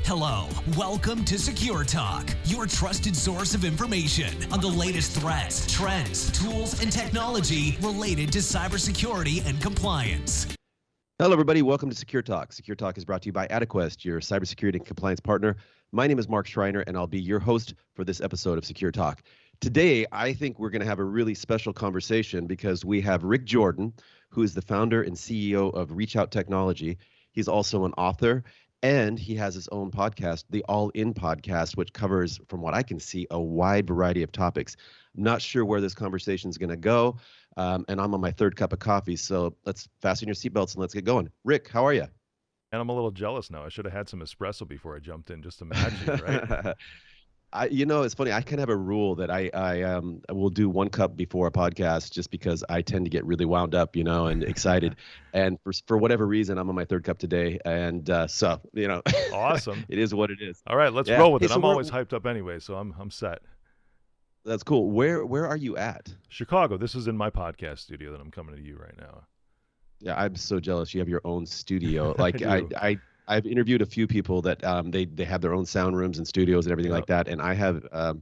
Hello, welcome to Secure Talk, your trusted source of information on the latest threats, trends, tools, and technology related to cybersecurity and compliance. Hello, everybody. Welcome to Secure Talk. Secure Talk is brought to you by Adequest, your cybersecurity and compliance partner. My name is Mark Schreiner, and I'll be your host for this episode of Secure Talk. Today, I think we're going to have a really special conversation because we have Rick Jordan, who is the founder and CEO of ReachOut Technology. He's also an author, and he has his own podcast, the All In Podcast, which covers, from what I can see, a wide variety of topics. I'm not sure where this conversation is going to go, and I'm on my third cup of coffee, so let's fasten your seatbelts and let's get going. Rick, how are you? And I'm a little jealous now. I should have had some espresso before I jumped in just to match you, right? It's funny. I kind of have a rule that I will do one cup before a podcast just because I tend to get really wound up, and excited. And for whatever reason, I'm on my third cup today. And so, Awesome. It is what it is. All right, let's roll with it. I'm always hyped up anyway, so I'm set. That's cool. Where are you at? Chicago. This is in my podcast studio that I'm coming to you right now. Yeah, I'm so jealous. You have your own studio. Like I've interviewed a few people that they have their own sound rooms and studios and everything like that, and I have a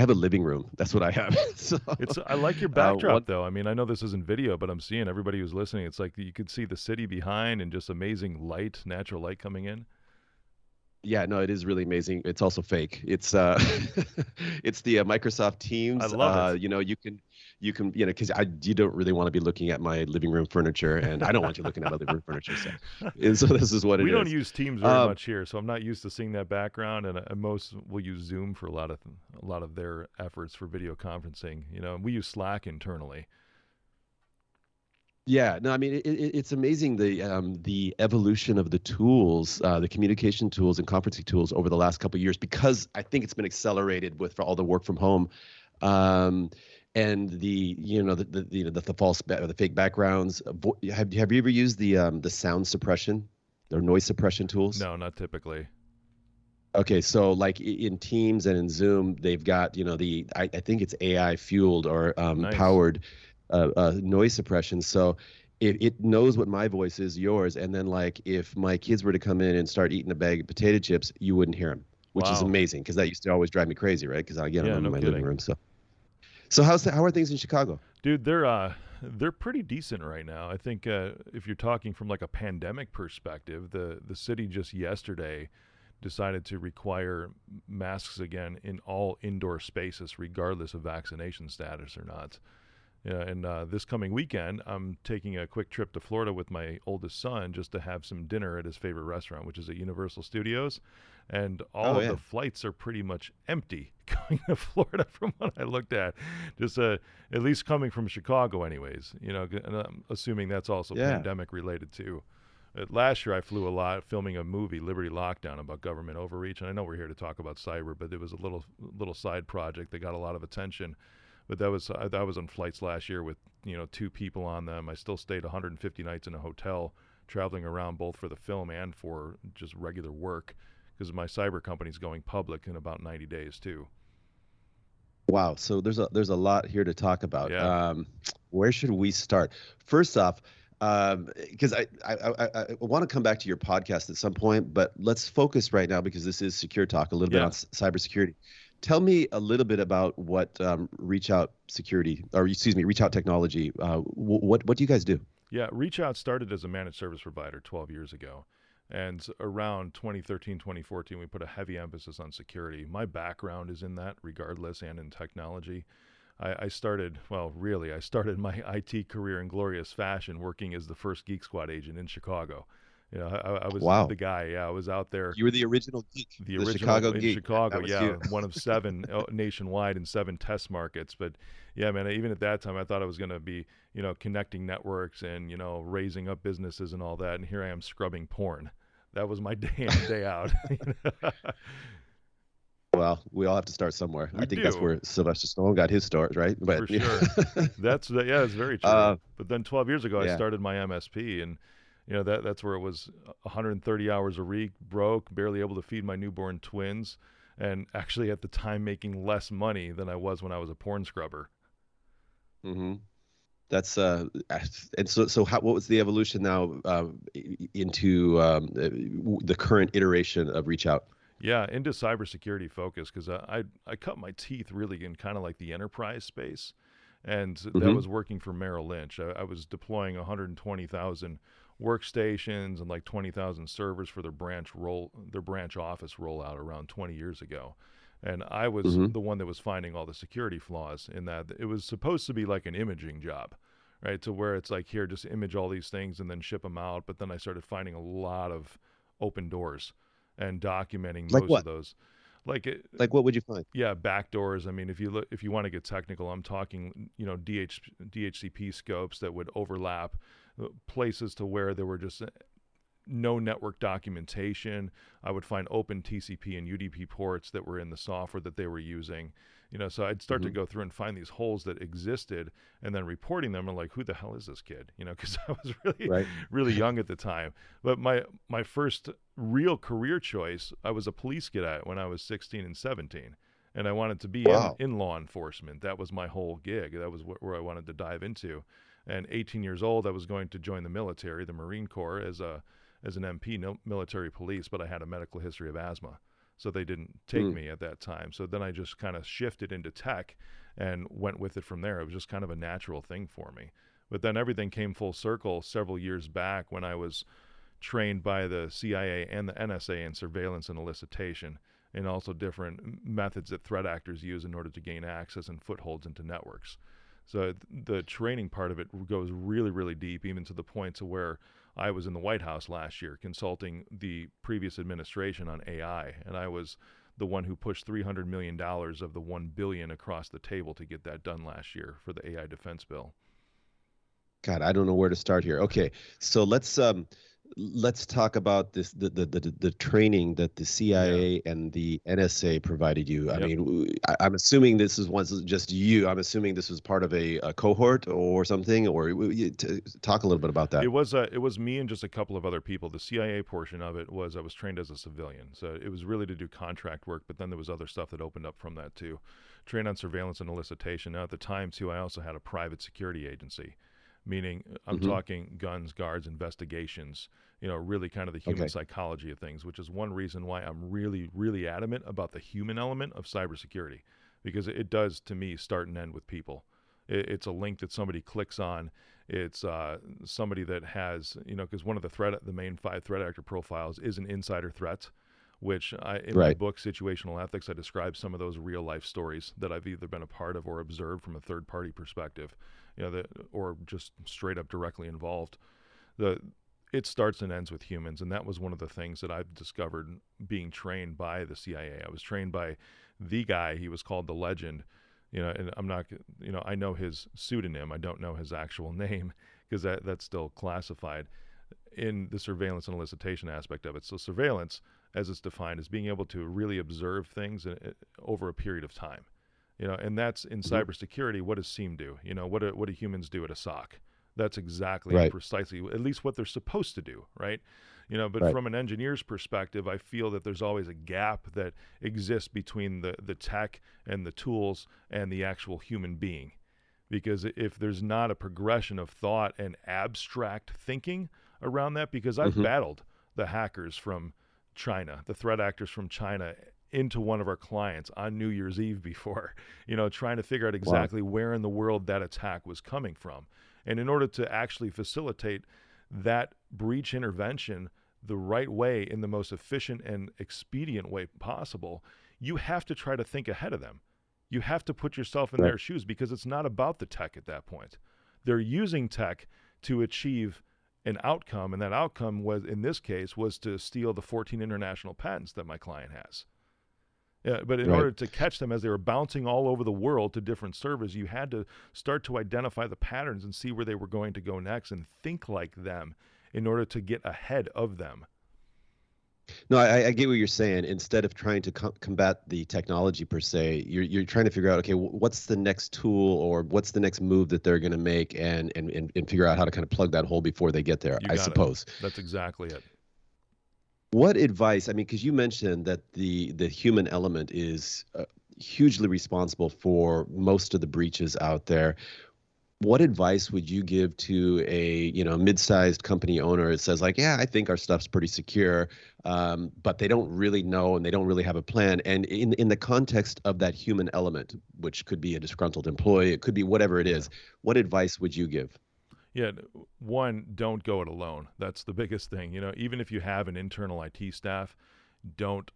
living room. That's what I have. So, I like your backdrop though. I mean, I know this isn't video, but I'm seeing everybody who's listening. It's like you could see the city behind and just amazing light, natural light coming in. Yeah, no, it is really amazing. It's also fake. It's it's the Microsoft Teams. I love it. You can because you don't really want to be looking at my living room furniture, and I don't want you looking at my living room furniture. So this is what it is. We don't use Teams very much here, so I'm not used to seeing that background. And most will use Zoom for a lot of their efforts for video conferencing. We use Slack internally. Yeah, no, I mean it's amazing the evolution of the tools, the communication tools and conferencing tools over the last couple of years, because I think it's been accelerated with all the work from home, and the fake backgrounds. Have you ever used the sound suppression or noise suppression tools? No, not typically. Okay, so like in Teams and in Zoom, they've got I think it's AI fueled or Nice. powered. Noise suppression. So it knows what my voice is, yours, and then like if my kids were to come in and start eating a bag of potato chips, you wouldn't hear them, which is amazing because that used to always drive me crazy, right? Because I'm in my living room. So how are things in Chicago? Dude, they're pretty decent right now. I think if you're talking from like a pandemic perspective, the city just yesterday decided to require masks again in all indoor spaces, regardless of vaccination status or not. Yeah, and this coming weekend, I'm taking a quick trip to Florida with my oldest son just to have some dinner at his favorite restaurant, which is at Universal Studios. And all of the flights are pretty much empty going to Florida from what I looked at. Just at least coming from Chicago anyways, and I'm assuming that's also pandemic related too. Last year I flew a lot filming a movie, Liberty Lockdown, about government overreach. And I know we're here to talk about cyber, but it was a little side project that got a lot of attention. But that was on flights last year with 2 people on them. I still stayed 150 nights in a hotel, traveling around both for the film and for just regular work, because my cyber company's going public in about 90 days too. Wow, so there's a lot here to talk about. Yeah. Where should we start? First off, because I want to come back to your podcast at some point, but let's focus right now because this is Secure Talk, a little bit on cybersecurity. Tell me a little bit about what ReachOut Technology. What do you guys do? Yeah, ReachOut started as a managed service provider 12 years ago. And around 2013, 2014, we put a heavy emphasis on security. My background is in that regardless and in technology. I started my IT career in glorious fashion working as the first Geek Squad agent in Chicago. I was the guy. Yeah, I was out there. You were the original geek. The original Chicago in geek. Chicago, yeah, one of 7 nationwide and 7 test markets. But yeah, man, even at that time, I thought I was going to be, connecting networks and raising up businesses and all that. And here I am scrubbing porn. That was my day in and day out. Well, we all have to start somewhere. I think that's where Sylvester Stallone got his start, right? But, for sure. It's very true. But then 12 years ago, I started my MSP, and that's where it was 130 hours a week, broke, barely able to feed my newborn twins, and actually at the time making less money than I was when I was a porn scrubber. Mm-hmm. That's and so what was the evolution now into the current iteration of ReachOut? Yeah, into cybersecurity focus because I cut my teeth really in kind of like the enterprise space, and that Hmm. was working for Merrill Lynch. I was deploying 120,000 workstations and like 20,000 servers for their branch office rollout around 20 years ago. And I was Hmm. the one that was finding all the security flaws in that. It was supposed to be like an imaging job, right? To where it's like, here, just image all these things and then ship them out. But then I started finding a lot of open doors and documenting Like most of what? those. Like it, Like what would you find? yeah, backdoors. I mean, if you want to get technical, I'm talking, DHCP scopes that would overlap places to where there were just no network documentation. I would find open TCP and UDP ports that were in the software that they were using. So I'd start to Hmm. go through and find these holes that existed, and then reporting them. And like, who the hell is this kid? Because I was really, Right. really young at the time. But my first real career choice, I was a police cadet when I was 16 and 17, and I wanted to be Wow. in law enforcement. That was my whole gig. That was where I wanted to dive into. And 18 years old, I was going to join the military, the Marine Corps, as an MP, no military police, but I had a medical history of asthma. So they didn't take Mm. me at that time. So then I just kind of shifted into tech and went with it from there. It was just kind of a natural thing for me. But then everything came full circle several years back when I was trained by the CIA and the NSA in surveillance and elicitation, and also different methods that threat actors use in order to gain access and footholds into networks. So the training part of it goes really, really deep, even to the point to where I was in the White House last year consulting the previous administration on AI, and I was the one who pushed $300 million of the $1 billion across the table to get that done last year for the AI defense bill. God, I don't know where to start here. Okay, so let's talk about the training that the Yeah. CIA and the NSA provided you. I Yep. mean, I'm assuming this was just you. I'm assuming this was part of a cohort or something. Or talk a little bit about that. It was me and just a couple of other people. The CIA portion of it was I was trained as a civilian, so it was really to do contract work. But then there was other stuff that opened up from that too. Trained on surveillance and elicitation. Now at the time too, I also had a private security agency, meaning I'm Hmm. talking guns, guards, investigations. Really kind of the human Okay. psychology of things, which is one reason why I'm really, really adamant about the human element of cybersecurity, because it does to me start and end with people. It's a link that somebody clicks on. It's somebody that has, because one of the main 5 threat actor profiles is an insider threat, which in my Right. book, Situational Ethics, I describe some of those real life stories that I've either been a part of or observed from a third party perspective, or just straight up directly involved. The It starts and ends with humans, and that was one of the things that I've discovered being trained by the CIA. I was trained by the guy. He was called the Legend, and I'm not, I know his pseudonym. I don't know his actual name because that's still classified in the surveillance and elicitation aspect of it. So surveillance, as it's defined, is being able to really observe things over a period of time. And that's in Hmm. cybersecurity. What does SIEM do? What do humans do at a SOC? That's exactly and Right. precisely, at least what they're supposed to do, right? But Right. from an engineer's perspective, I feel that there's always a gap that exists between the tech and the tools and the actual human being. Because if there's not a progression of thought and abstract thinking around that, because I've Hmm. battled the hackers from China, the threat actors from China into one of our clients on New Year's Eve before, trying to figure out Wow. exactly where in the world that attack was coming from. And in order to actually facilitate that breach intervention the right way in the most efficient and expedient way possible, you have to try to think ahead of them. You have to put yourself in Right. their shoes because it's not about the tech at that point. They're using tech to achieve an outcome, and that outcome was, in this case, was to steal the 14 international patents that my client has. But in Right. order to catch them as they were bouncing all over the world to different servers, you had to start to identify the patterns and see where they were going to go next and think like them in order to get ahead of them. No, I get what you're saying. Instead of trying to combat the technology per se, you're trying to figure out, okay, what's the next tool or what's the next move that they're going to make, and figure out how to kind of plug that hole before they get there, You I got it. suppose. That's exactly it. What advice? I mean, because you mentioned that the human element is hugely responsible for most of the breaches out there. what advice would you give to a mid-sized company owner that says like, yeah, I think our stuff's pretty secure, but they don't really know and they don't really have a plan? And in the context of that human element, which could be a disgruntled employee, it could be whatever it Yeah. is, what advice would you give? Yeah, one, don't go it alone. That's the biggest thing. Even if you have an internal IT staff, don't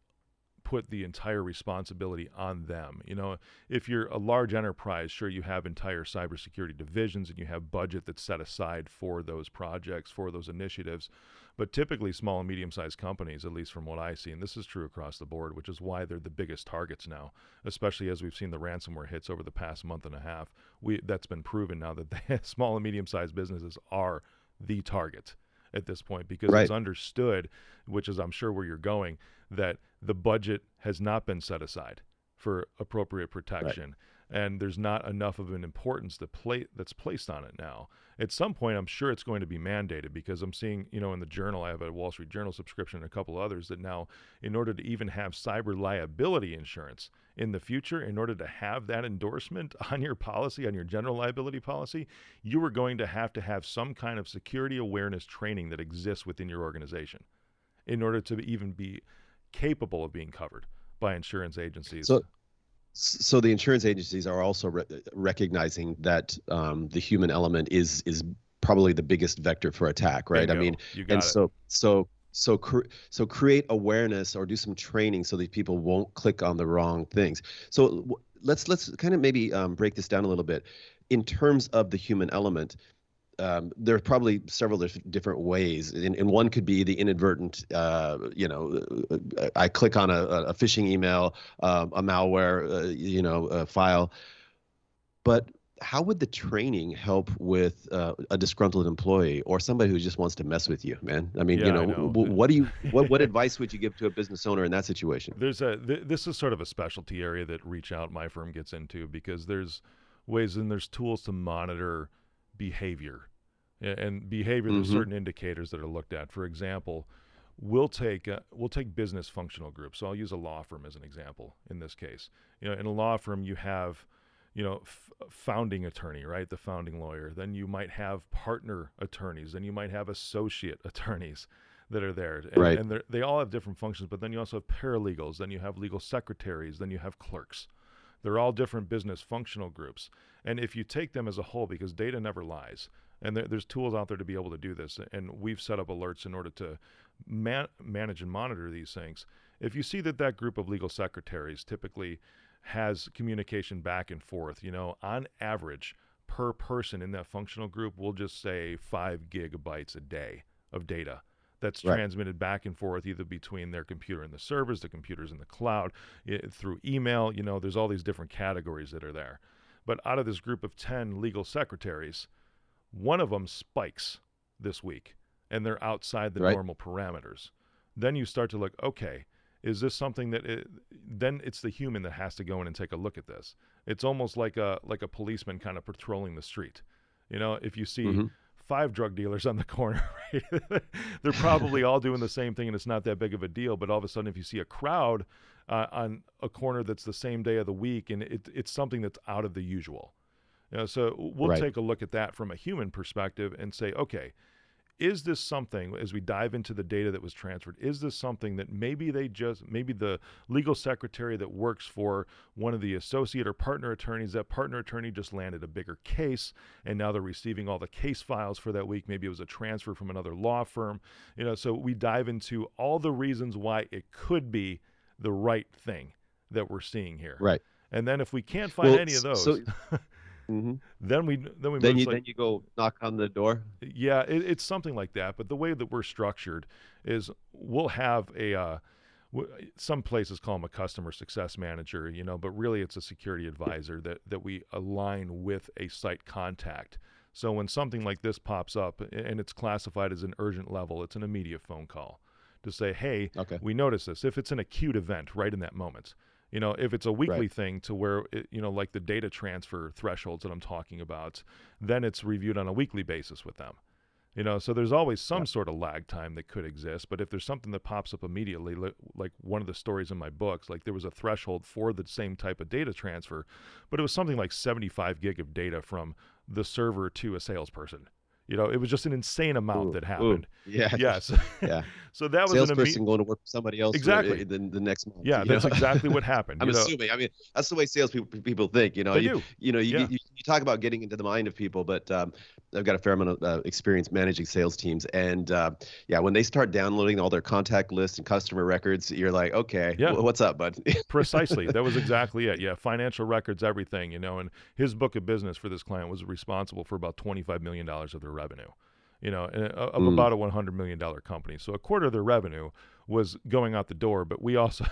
put the entire responsibility on them. If you're a large enterprise, sure, you have entire cybersecurity divisions and you have budget that's set aside for those projects, for those initiatives. But typically small and medium-sized companies, at least from what I see, and this is true across the board, which is why they're the biggest targets now, especially as we've seen the ransomware hits over the past month and a half. That's been proven now that the small and medium-sized businesses are the target at this point, because Right. it's understood, which is I'm sure where you're going, that the budget has not been set aside for appropriate protection, and there's not enough of an importance that's placed on it now. At some point, I'm sure it's going to be mandated, because I'm seeing, in the Journal, I have a Wall Street Journal subscription and a couple others, that now, in order to even have cyber liability insurance in the future, in order to have that endorsement on your policy, on your general liability policy, you are going to have some kind of security awareness training that exists within your organization in order to even be capable of being covered by insurance agencies. So the insurance agencies are also recognizing that the human element is probably the biggest vector for attack, right? Bingo. I mean, You and got it. so create awareness or do some training so that people won't click on the wrong things. So let's kind of maybe break this down a little bit in terms of the human element. There are probably several different ways, and one could be the inadvertent, I click on a phishing email, a malware, a file. But how would the training help with a disgruntled employee or somebody who just wants to mess with you, man? I mean, Yeah, I know. what advice would you give to a business owner in that situation? This is sort of a specialty area that ReachOut, my firm, gets into, because there's ways and there's tools to monitor behavior. And behavior, there's certain indicators that are looked at. For example, we'll take business functional groups. So I'll use a law firm as an example in this case. In a law firm, you have, founding attorney, right? The founding lawyer. Then you might have partner attorneys. Then you might have associate attorneys that are there. Right. And they all have different functions, but then you also have paralegals. Then you have legal secretaries. Then you have clerks. They're all different business functional groups. And if you take them as a whole, because data never lies, and there's tools out there to be able to do this, and we've set up alerts in order to manage and monitor these things. If you see that group of legal secretaries typically has communication back and forth, on average, per person in that functional group, we'll just say 5 gigabytes a day of data that's transmitted back and forth, either between their computer and the servers, the computers in the cloud, through email. There's all these different categories that are there. But out of this group of 10 legal secretaries, one of them spikes this week, and they're outside the normal parameters. Then you start to look, okay, is this something that then it's the human that has to go in and take a look at this. It's almost like a policeman kind of patrolling the street. If you see 5 drug dealers on the corner, right? They're probably all doing the same thing, and it's not that big of a deal. But all of a sudden, if you see a crowd on a corner that's the same day of the week, and it's something that's out of the usual. So we'll take a look at that from a human perspective and say, okay, is this something, as we dive into the data that was transferred, is this something that maybe the legal secretary that works for one of the associate or partner attorneys, that partner attorney just landed a bigger case, and now they're receiving all the case files for that week. Maybe it was a transfer from another law firm. So we dive into all the reasons why it could be the right thing that we're seeing here. Right. And then if we can't find any of those, then you go knock on the door. Yeah, it's something like that. But the way that we're structured is we'll have some places call them a customer success manager, but really it's a security advisor that we align with a site contact. So when something like this pops up and it's classified as an urgent level, it's an immediate phone call to say, hey, we notice this. If it's an acute event right in that moment. If it's a weekly thing to where, like the data transfer thresholds that I'm talking about, then it's reviewed on a weekly basis with them. So there's always some sort of lag time that could exist. But if there's something that pops up immediately, like one of the stories in my books, like there was a threshold for the same type of data transfer, but it was something like 75 gig of data from the server to a salesperson. It was just an insane amount that Ooh, happened. yeah, Yes. yeah. So that was an Salesperson going to work for somebody else exactly. the next month. Yeah, that's exactly what happened. I'm assuming. I mean, that's the way salespeople think. They do. Yeah. You talk about getting into the mind of people, but I've got a fair amount of experience managing sales teams, and yeah, when they start downloading all their contact lists and customer records, you're like, okay, Yeah. What's up, bud? Precisely. That was exactly it. Yeah, financial records, everything. And his book of business for this client was responsible for about $25 million of their revenue. Of about a $100 million company. So a quarter of their revenue was going out the door, but we also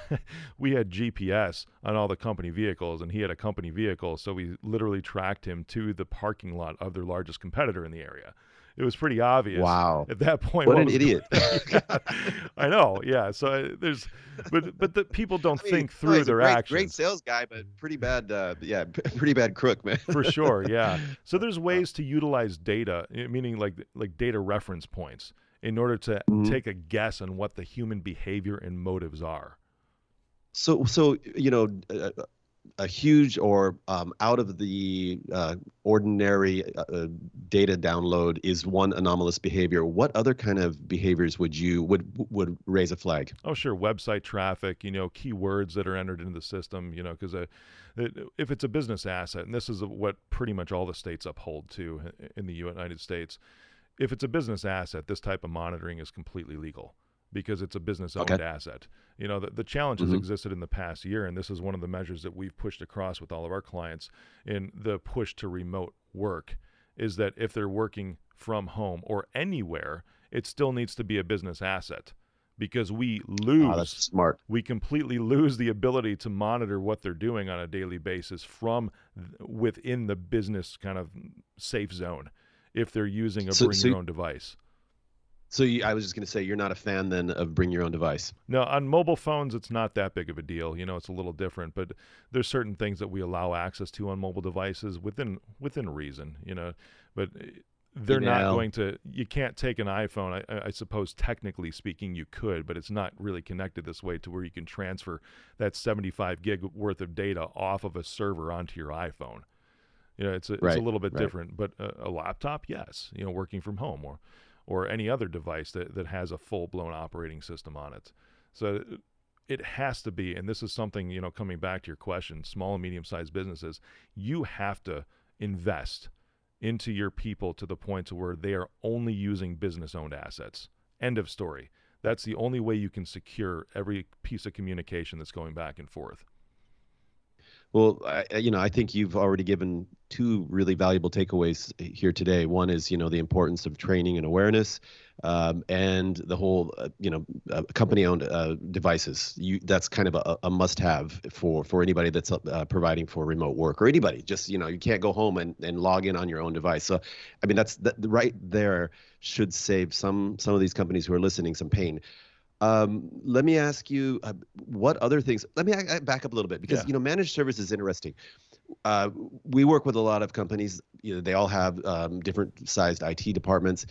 we had GPS on all the company vehicles, and he had a company vehicle, so we literally tracked him to the parking lot of their largest competitor in the area. It was pretty obvious. Wow. At that point. What an idiot. Yeah, I know. Yeah. So but the people don't think through their actions. Great sales guy, but pretty bad. Pretty bad crook, man. For sure. Yeah. So there's ways to utilize data, meaning like data reference points, in order to take a guess on what the human behavior and motives are. So a huge or out of the ordinary data download is one anomalous behavior. What other kind of behaviors would raise a flag? Oh, sure. Website traffic, keywords that are entered into the system, because if it's a business asset, and this is what pretty much all the states uphold to in the United States, if it's a business asset, this type of monitoring is completely legal, because it's a business-owned asset. The challenge has existed in the past year, and this is one of the measures that we've pushed across with all of our clients in the push to remote work, is that if they're working from home or anywhere, it still needs to be a business asset, because we lose. That's smart. We completely lose the ability to monitor what they're doing on a daily basis from within the business kind of safe zone if they're using a bring your own device. So I was just going to say, you're not a fan then of bring your own device. No, on mobile phones, it's not that big of a deal. It's a little different, but there's certain things that we allow access to on mobile devices within reason, but they're not going to, you can't take an iPhone. I suppose technically speaking you could, but it's not really connected this way to where you can transfer that 75 gig worth of data off of a server onto your iPhone. It's a little bit different, but a laptop, yes, working from home or any other device that has a full-blown operating system on it. So it has to be, and this is something, coming back to your question, small and medium-sized businesses, you have to invest into your people to the point to where they are only using business-owned assets. End of story. That's the only way you can secure every piece of communication that's going back and forth. Well, I think you've already given two really valuable takeaways here today. One is, the importance of training and awareness, and the whole, company-owned devices. That's kind of a must-have for anybody that's providing for remote work, or anybody. Just, you can't go home and log in on your own device. So, I mean, that right there should save some of these companies who are listening some pain. Let me ask you, what other things? Let me back up a little bit, because managed service is interesting. We work with a lot of companies. They all have different sized IT departments,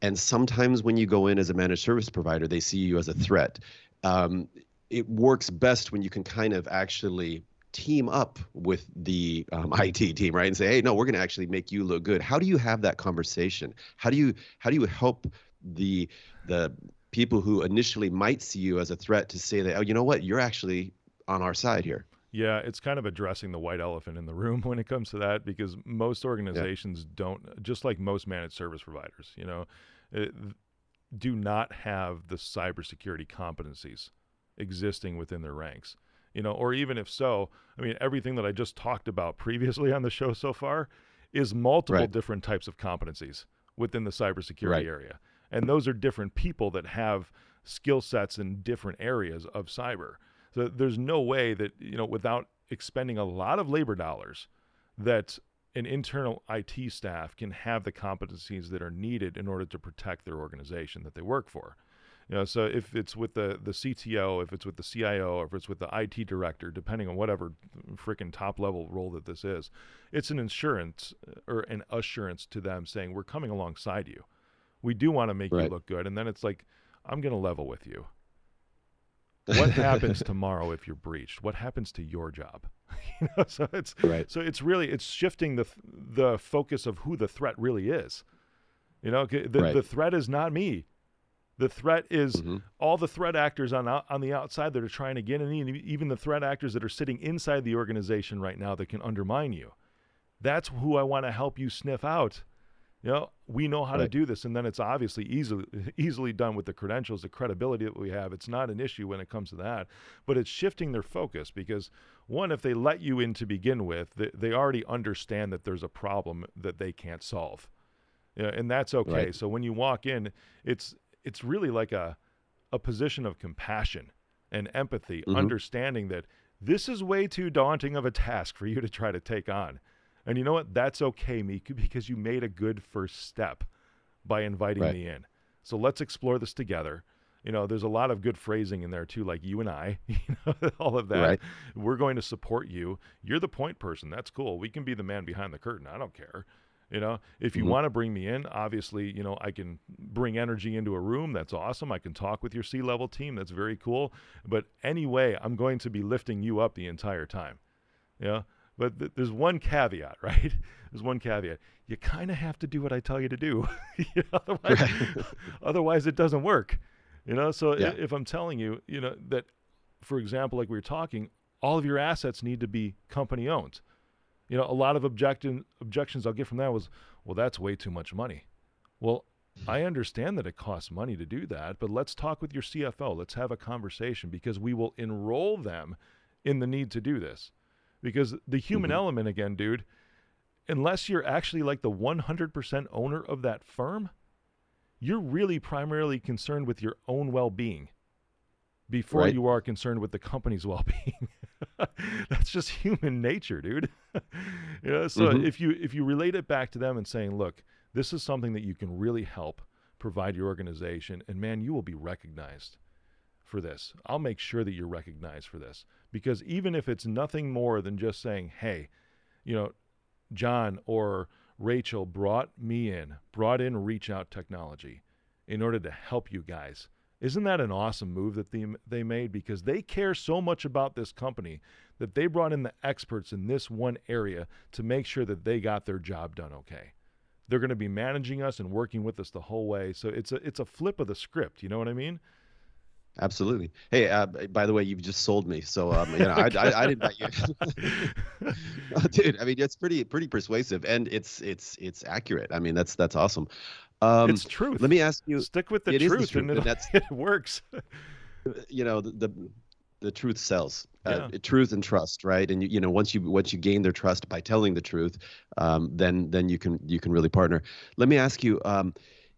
and sometimes when you go in as a managed service provider, they see you as a threat. It works best when you can kind of actually team up with the IT team, right, and say, hey, no, we're going to actually make you look good. How do you have that conversation? How do you help the people who initially might see you as a threat to say that, oh, you know what, you're actually on our side here? Yeah, it's kind of addressing the white elephant in the room when it comes to that, because most organizations don't, just like most managed service providers, do not have the cybersecurity competencies existing within their ranks, or even if so, I mean, everything that I just talked about previously on the show so far is multiple different types of competencies within the cybersecurity area. And those are different people that have skill sets in different areas of cyber. So there's no way that, without expending a lot of labor dollars, that an internal IT staff can have the competencies that are needed in order to protect their organization that they work for. So if it's with the CTO, if it's with the CIO, or if it's with the IT director, depending on whatever freaking top level role that this is, it's an insurance or an assurance to them saying, we're coming alongside you. We do want to make you look good. And then it's like, I'm going to level with you. What happens tomorrow if you're breached? What happens to your job? So Right. it's shifting the focus of who the threat really is. The threat is not me. The threat is all the threat actors on the outside that are trying to get in, and even the threat actors that are sitting inside the organization right now that can undermine you. That's who I want to help you sniff out. We know how to do this, and then it's obviously easily done with the credentials, the credibility that we have. It's not an issue when it comes to that, but it's shifting their focus because, one, if they let you in to begin with, they already understand that there's a problem that they can't solve, and that's okay. So when you walk in, it's really like a position of compassion and empathy, understanding that this is way too daunting of a task for you to try to take on. And you know what? That's okay, Miku, because you made a good first step by inviting me in. So let's explore this together. There's a lot of good phrasing in there too, like you and I, all of that. Right. We're going to support you. You're the point person. That's cool. We can be the man behind the curtain. I don't care. If you want to bring me in, obviously, I can bring energy into a room. That's awesome. I can talk with your C-level team. That's very cool. But anyway, I'm going to be lifting you up the entire time. But there's one caveat, right? There's one caveat. You kind of have to do what I tell you to do. Otherwise it doesn't work. So if I'm telling you, that, for example, like we were talking, all of your assets need to be company owned. A lot of objections I'll get from that was, well, that's way too much money. Well, I understand that it costs money to do that, but let's talk with your CFO. Let's have a conversation because we will enroll them in the need to do this. Because the human element, again, dude, unless you're actually like the 100% owner of that firm, you're really primarily concerned with your own well-being before you are concerned with the company's well-being. That's just human nature, dude. So if you relate it back to them and saying, look, this is something that you can really help provide your organization, and man, you will be recognized for this. I'll make sure that you're recognized for this. Because even if it's nothing more than just saying, hey, John or Rachel brought in ReachOut Technology in order to help you guys. Isn't that an awesome move that they made? Because they care so much about this company that they brought in the experts in this one area to make sure that they got their job done okay. They're going to be managing us and working with us the whole way. So it's a flip of the script. You know what I mean? Absolutely. Hey, by the way, you've just sold me. So, I didn't bet you. Dude, I mean, it's pretty persuasive, and it's accurate. I mean, that's awesome. It's truth. Let me ask you. Stick with the truth, and it works. The truth sells. Truth and trust, right? And once you gain their trust by telling the truth, then you can really partner. Let me ask you.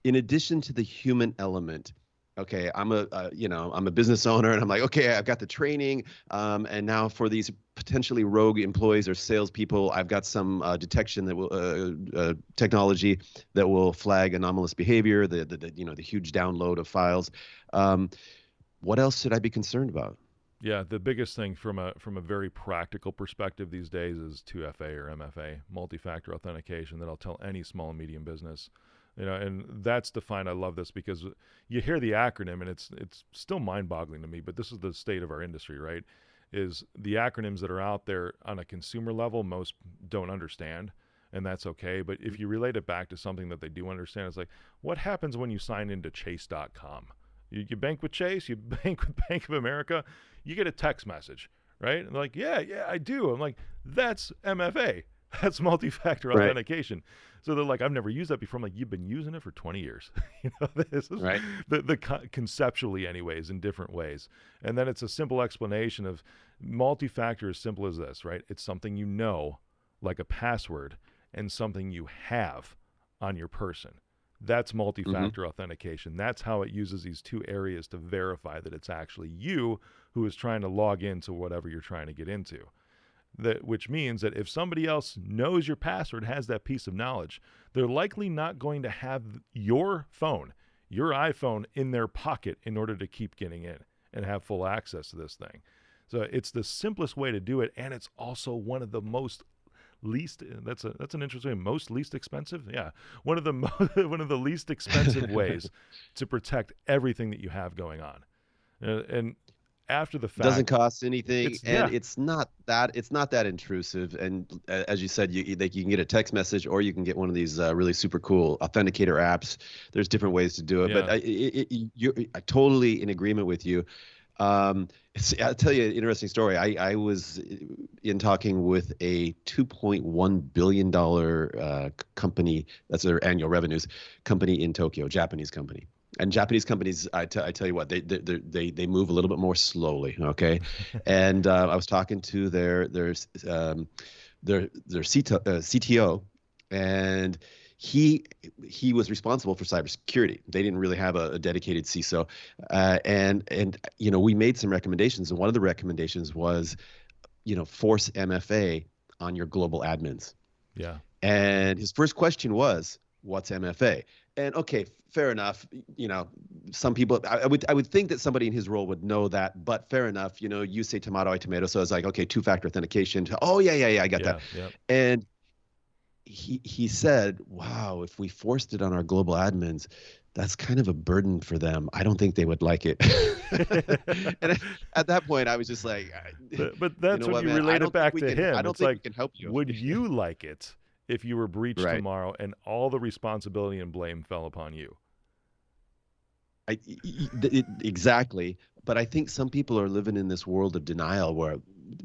In addition to the human element. Okay, I'm a business owner, and I'm like, okay, I've got the training, and now for these potentially rogue employees or salespeople, I've got some detection that will technology that will flag anomalous behavior, the huge download of files. What else should I be concerned about? Yeah, the biggest thing from a very practical perspective these days is 2FA or MFA, multi-factor authentication, that I'll tell any small and medium business. And that's defined. I love this because you hear the acronym and it's still mind-boggling to me, but this is the state of our industry, right? Is the acronyms that are out there on a consumer level, most don't understand, and that's okay. But if you relate it back to something that they do understand, it's like, what happens when you sign into Chase.com? You bank with Chase, you bank with Bank of America, you get a text message, right? And they're like, yeah, I do. I'm like, that's MFA. That's multi-factor authentication. So they're like, I've never used that before. I'm like, you've been using it for 20 years. This is the conceptually anyways, in different ways. And then it's a simple explanation of multi-factor as simple as this, right? It's something you know, like a password, and something you have on your person. That's multi-factor authentication. That's how it uses these two areas to verify that it's actually you who is trying to log into whatever you're trying to get into. Which means that if somebody else knows your password, has that piece of knowledge, they're likely not going to have your iPhone in their pocket in order to keep getting in and have full access to this thing. So it's the simplest way to do it, and it's also one of the most least. That's an interesting. Most least expensive. Yeah, one of the least expensive ways to protect everything that you have going on, and after the fact. Doesn't cost anything, and yeah. it's not that intrusive. And as you said, you can get a text message, or you can get one of these really super cool authenticator apps. There's different ways to do it, Yeah. but I'm totally in agreement with you. I'll tell you an interesting story. I was in talking with a $2.1 billion company. That's their annual revenues company in Tokyo, Japanese company. And Japanese companies, I tell you what, they move a little bit more slowly. Okay, and I was talking to their CTO, and he was responsible for cybersecurity. They didn't really have a dedicated CISO, and we made some recommendations, and one of the recommendations was, force MFA on your global admins. Yeah. And his first question was, "What's MFA?" And okay, fair enough. Some people, I would think that somebody in his role would know that, but fair enough. You say tomato, I tomato. So it's like, okay, two-factor authentication. Oh yeah, I got that. Yeah. And he said, "Wow, if we forced it on our global admins, that's kind of a burden for them. I don't think they would like it." And at that point, I was just like, but that's when you man? relate it back to him. I don't It's think like, we can help you. would you like it if you were breached Right. tomorrow and all the responsibility and blame fell upon you? Exactly. But I think some people are living in this world of denial where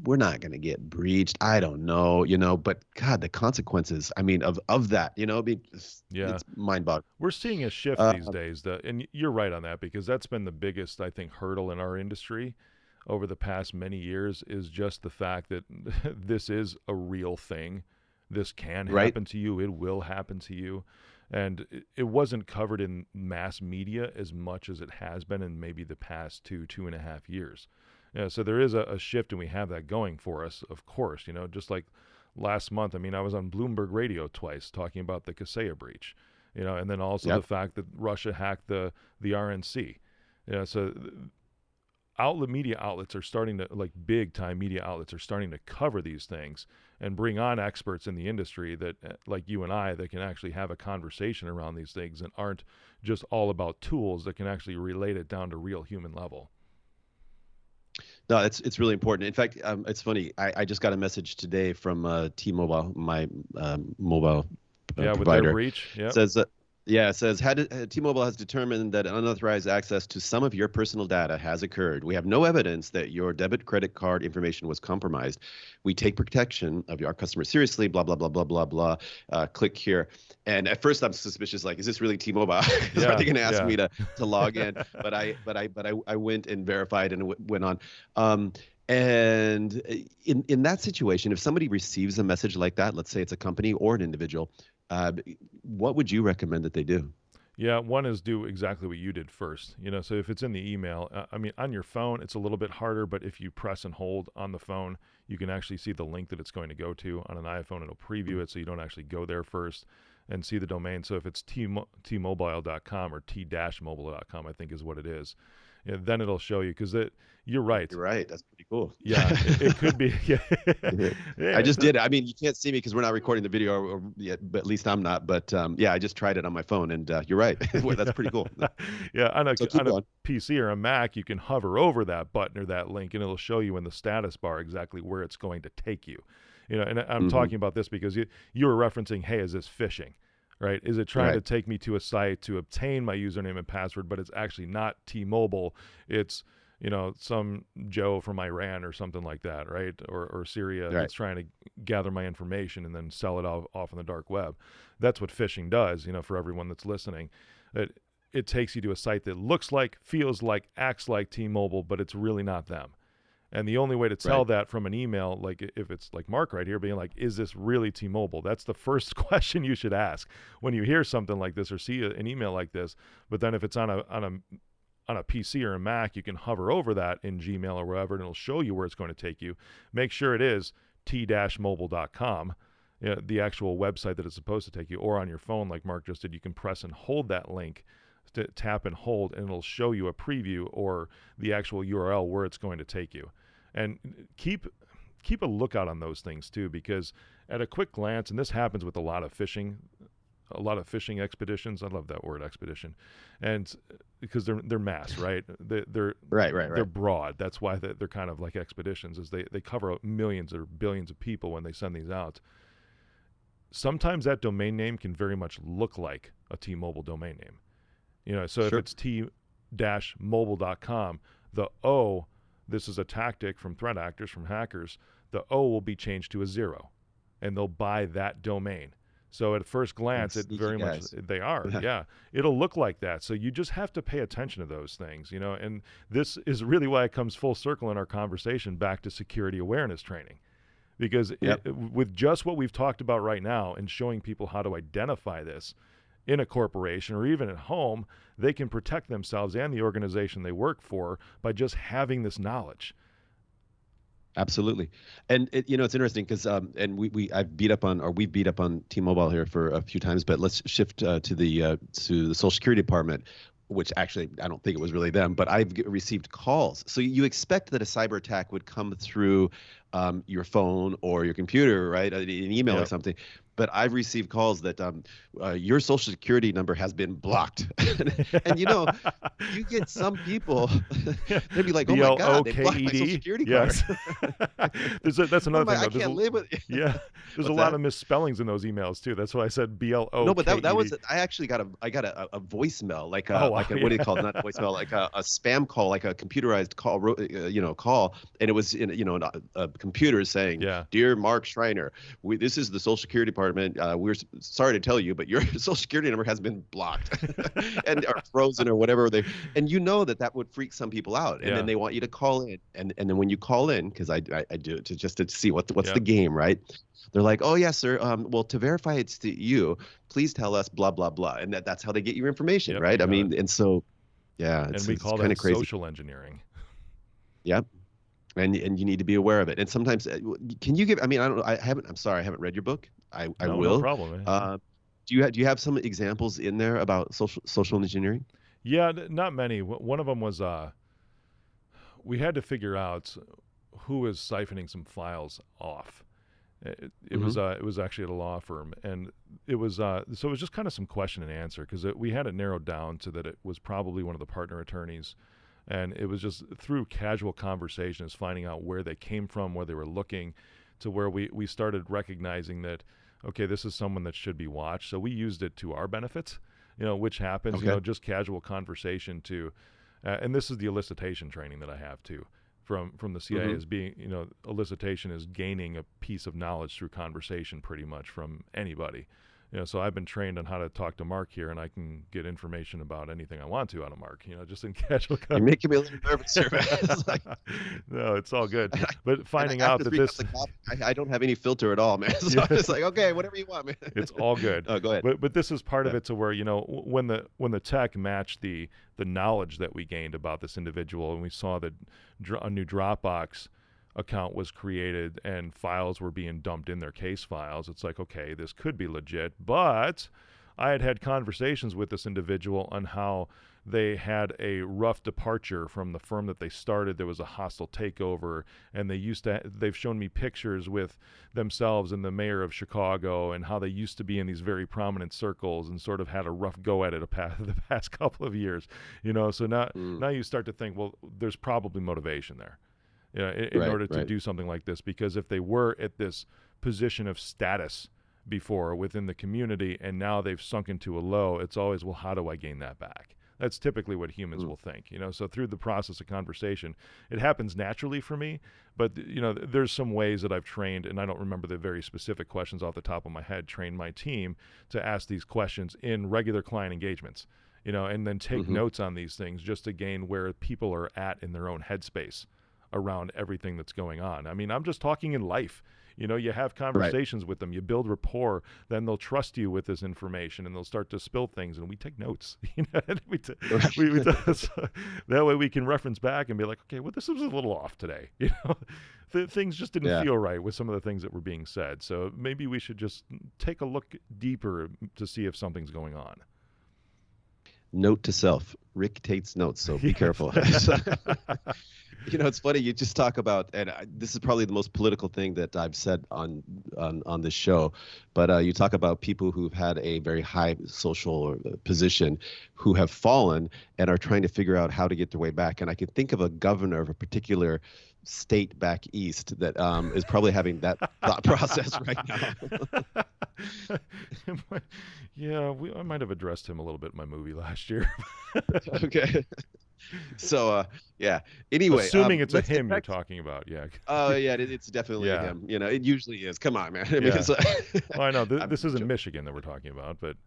we're not going to get breached. I don't know, but God, the consequences, I mean, of that, it's mind-boggling. We're seeing a shift these days, and you're right on that, because that's been the biggest, I think, hurdle in our industry over the past many years, is just the fact that this is a real thing. This can happen to you. It will happen to you. And it wasn't covered in mass media as much as it has been in maybe the past 2.5 years. So there is a shift, and we have that going for us, of course. Just like last month, I mean, I was on Bloomberg Radio twice talking about the Kaseya breach, and then also the fact that Russia hacked the RNC. So media outlets are starting to, like big time media outlets are starting to cover these things and bring on experts in the industry that, like you and I, that can actually have a conversation around these things and aren't just all about tools, that can actually relate it down to real human level. No, it's really important. In fact, it's funny. I just got a message today from T-Mobile, my mobile provider. With their breach. It says it says, T-Mobile has determined that unauthorized access to some of your personal data has occurred. We have no evidence that your debit credit card information was compromised. We take protection of our customers seriously, blah, blah, blah, blah, blah, blah. Click here. And at first I'm suspicious, like, is this really T-Mobile? Are they going to ask me to log in? But I went and verified and went on. And in that situation, if somebody receives a message like that, let's say it's a company or an individual, what would you recommend that they do? Yeah, one is do exactly what you did first. So if it's in the email, I mean, on your phone, it's a little bit harder, but if you press and hold on the phone, you can actually see the link that it's going to go to. On an iPhone, it'll preview it, so you don't actually go there first and see the domain. So if it's tmobile.com or t-mobile.com, I think is what it is, then it'll show you, because you're right. You're right. That's pretty cool. Yeah, it could be. Yeah. I just did it. I mean, you can't see me because we're not recording the video yet, but at least I'm not. But I just tried it on my phone, and you're right. That's pretty cool. Yeah, on a PC or a Mac, you can hover over that button or that link, and it'll show you in the status bar exactly where it's going to take you. And I'm talking about this because you were referencing, hey, is this phishing? Right? Is it trying to take me to a site to obtain my username and password, but it's actually not T-Mobile. It's, some Joe from Iran or something like that, right? Or Syria that's trying to gather my information and then sell it off on the dark web. That's what phishing does, for everyone that's listening. It takes you to a site that looks like, feels like, acts like T-Mobile, but it's really not them. And the only way to tell that from an email, like if it's like Mark right here being like, is this really T-Mobile? That's the first question you should ask when you hear something like this or see an email like this. But then if it's on a PC or a Mac, you can hover over that in Gmail or wherever, and it'll show you where it's going to take you. Make sure it is t-mobile.com, the actual website that it's supposed to take you, or on your phone, like Mark just did, you can press and hold that link, to tap and hold, and it'll show you a preview or the actual URL where it's going to take you. And keep a lookout on those things too, because at a quick glance, and this happens with a lot of phishing a lot of fishing expeditions. I love that word, expedition, and because they're mass, right? They're Right. broad. That's why they're kind of like expeditions, is they cover millions or billions of people when they send these out. Sometimes that domain name can very much look like a T-Mobile domain name. So Sure. if it's t-mobile.com, the O, this is a tactic from threat actors, from hackers, the O will be changed to a 0, and they'll buy that domain. So at first glance, it very much, they are, yeah. It'll look like that. So you just have to pay attention to those things, and this is really why it comes full circle in our conversation back to security awareness training. Because with just what we've talked about right now and showing people how to identify this in a corporation or even at home, they can protect themselves and the organization they work for by just having this knowledge. Absolutely. And it's interesting because we've beat up on T-Mobile here for a few times, but let's shift to the Social Security Department, which actually I don't think it was really them, but I've received calls. So you expect that a cyber attack would come through your phone or your computer, right? An email or something. But I've received calls that your Social Security number has been blocked. And you get some people, they'd be like, "Oh my God, they blocked my Social Security card." That's another thing. I can't live with. Yeah, there's a lot of misspellings in those emails too. That's why I said BLOKED. No, but that was I actually got a voicemail, like what do you call it? Not voicemail, like a spam call, like a computerized call, call, and it was a computer saying, "Dear Mark Schreiner, this is the Social Security Department. We're sorry to tell you, but your Social Security number has been blocked and or frozen or whatever." And that would freak some people out, and then they want you to call in, and then when you call in, because I do it just to see what's the game, right? They're like, "Oh yes, sir. Well, to verify it's to you, please tell us blah blah blah," and that's how they get your information, right? I mean, and so it's, we call that crazy. Social engineering. Yep. And you need to be aware of it. And sometimes, can you give? I mean, I'm sorry, I haven't read your book. I will. No problem. Do you have some examples in there about social engineering? Yeah, not many. One of them was we had to figure out who is siphoning some files off. It was actually at a law firm, and it was so it was just kind of some question and answer, because we had it narrowed down to that it was probably one of the partner attorneys. And it was just through casual conversations, finding out where they came from, where they were looking, to where we started recognizing that, okay, this is someone that should be watched. So we used it to our benefits, which happens, just casual conversation to, and this is the elicitation training that I have too, from the CIA, is being, elicitation is gaining a piece of knowledge through conversation pretty much from anybody. So I've been trained on how to talk to Mark here, and I can get information about anything I want to out of Mark, just in casual conversation. You're making me a little nervous here, man. No, it's all good. But finding out that this... I don't have any filter at all, man. So I'm just like, okay, whatever you want, man. It's all good. Oh, go ahead. But this is part of it, to where, when the tech matched the knowledge that we gained about this individual, and we saw that a new Dropbox account was created and files were being dumped in their case files, it's like, okay, this could be legit. But I had conversations with this individual on how they had a rough departure from the firm that they started. There was a hostile takeover, and they've shown me pictures with themselves and the mayor of Chicago, and how they used to be in these very prominent circles and sort of had a rough go at it the past couple of years. So now you start to think, well, there's probably motivation there. In order to do something like this, because if they were at this position of status before within the community and now they've sunk into a low, it's always, well, how do I gain that back? That's typically what humans will think, So through the process of conversation, it happens naturally for me, but there's some ways that I've trained, and I don't remember the very specific questions off the top of my head, trained my team to ask these questions in regular client engagements, and then take notes on these things just to gain where people are at in their own headspace around everything that's going on. I mean, I'm just talking in life. You have conversations with them, you build rapport, then they'll trust you with this information, and they'll start to spill things, and we take notes. That way we can reference back and be like, okay, well, this was a little off today. Things just didn't feel right with some of the things that were being said. So maybe we should just take a look deeper to see if something's going on. Note to self: Rick takes notes, so be careful. It's funny. You just talk about, and this is probably the most political thing that I've said on this show, but you talk about people who've had a very high social position, who have fallen and are trying to figure out how to get their way back. And I can think of a governor of a particular state back east that is probably having that thought process right now. Yeah, I might have addressed him a little bit in my movie last year. Okay. So, yeah. Anyway, assuming it's a him you're talking about, yeah. Oh, yeah, it's definitely a him. It usually is. Come on, man. I mean, well, I know this isn't Michigan that we're talking about, but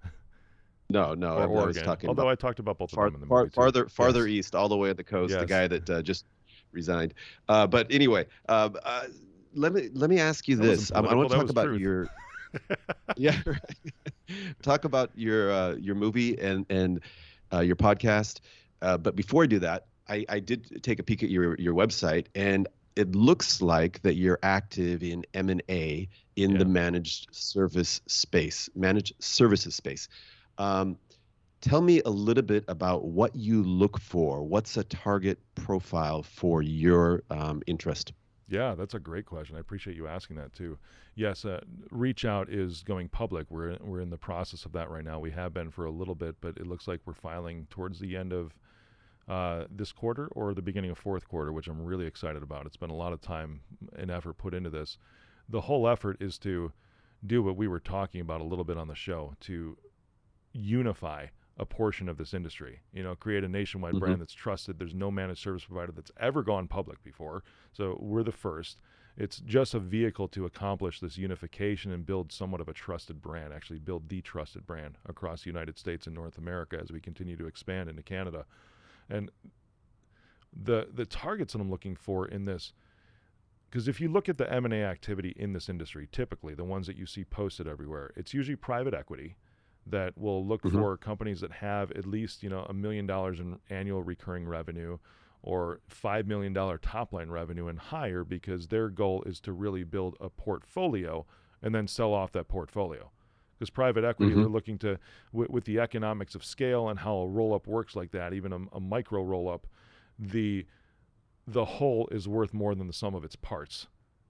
no, or I Oregon. was talking Although about I talked about both of them in the movie farther yes. east, all the way at the coast. Yes. The guy that just resigned. But anyway, let me ask you this. I want to talk about your right. Talk about your movie and your podcast. But before I do that, I did take a peek at your website, and it looks like that you're active in M&A in the managed services space. Tell me a little bit about what you look for. What's a target profile for your interest? Yeah, that's a great question. I appreciate you asking that too. Yes, ReachOut is going public. We're in the process of that right now. We have been for a little bit, but it looks like we're filing towards the end of this quarter or the beginning of fourth quarter, which I'm really excited about. It's been a lot of time and effort put into this. The whole effort is to do what we were talking about a little bit on the show, to unify a portion of this industry, create a nationwide brand that's trusted. There's no managed service provider that's ever gone public before. So we're the first. It's just a vehicle to accomplish this unification and build somewhat of a trusted brand, actually build the trusted brand across the United States and North America as we continue to expand into Canada. And the targets that I'm looking for in this, because if you look at the M&A activity in this industry, typically the ones that you see posted everywhere, it's usually private equity that will look for companies that have at least, $1 million in annual recurring revenue or $5 million top line revenue and higher, because their goal is to really build a portfolio and then sell off that portfolio. Because private equity, they're looking to, with the economics of scale and how a roll-up works like that, even a micro roll-up, the whole is worth more than the sum of its parts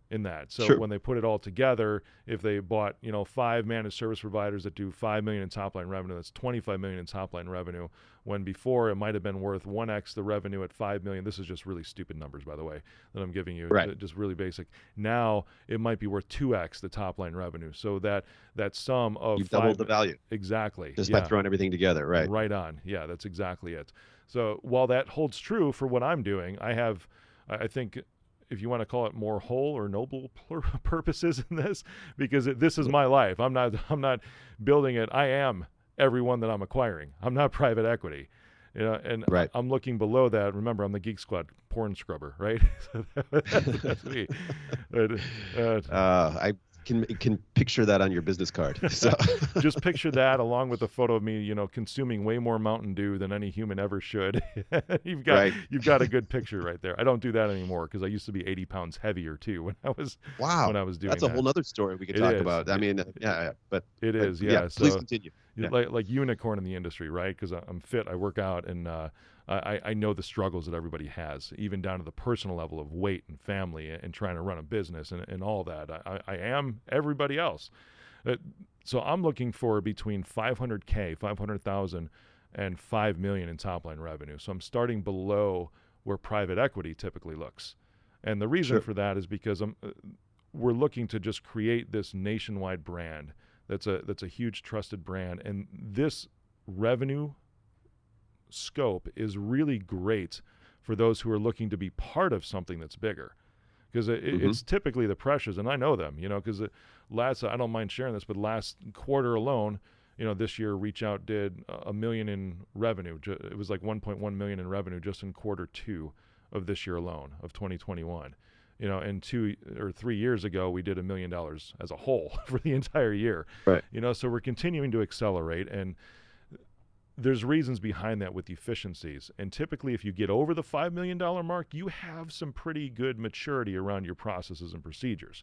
in that. So when they put it all together, if they bought, 5 managed service providers that do $5 million in top line revenue, that's $25 million in top line revenue, when before it might have been worth 1x the revenue at $5 million. This is just really stupid numbers, by the way, that I'm giving you, just really basic. Now it might be worth 2x the top line revenue. So that sum of you've doubled the value. Exactly. Just by throwing everything together, right? Right on. Yeah, that's exactly it. So while that holds true for what I'm doing, I think, if you want to call it more whole or noble purposes in this, because this is my life. I'm not building it. I am everyone that I'm acquiring. I'm not private equity, and I'm looking below that. Remember, I'm the Geek Squad porn scrubber, right? That's me. I can picture that on your business card. So just picture that along with a photo of me, consuming way more Mountain Dew than any human ever should. You've got a good picture right there. I don't do that anymore because I used to be 80 pounds heavier too when I was doing that's a whole other story we could talk about. I mean, but it is. Please continue. Like unicorn in the industry, right? Because I'm fit, I work out, and I know the struggles that everybody has, even down to the personal level of weight and family and trying to run a business and all that. I am everybody else. So I'm looking for between 500,000 and 5 million in top line revenue. So I'm starting below where private equity typically looks. And the reason for that is because we're looking to just create this nationwide brand that's a huge trusted brand, and this revenue scope is really great for those who are looking to be part of something that's bigger, because it's typically the pressures, and I know them, because I don't mind sharing this, but last quarter alone, this year ReachOut did $1 million in revenue. It was like 1.1 million in revenue just in quarter 2 of this year alone, of 2021. And 2 or 3 years ago, we did $1 million as a whole for the entire year. Right. So we're continuing to accelerate, and there's reasons behind that with efficiencies. And typically, if you get over the $5 million mark, you have some pretty good maturity around your processes and procedures,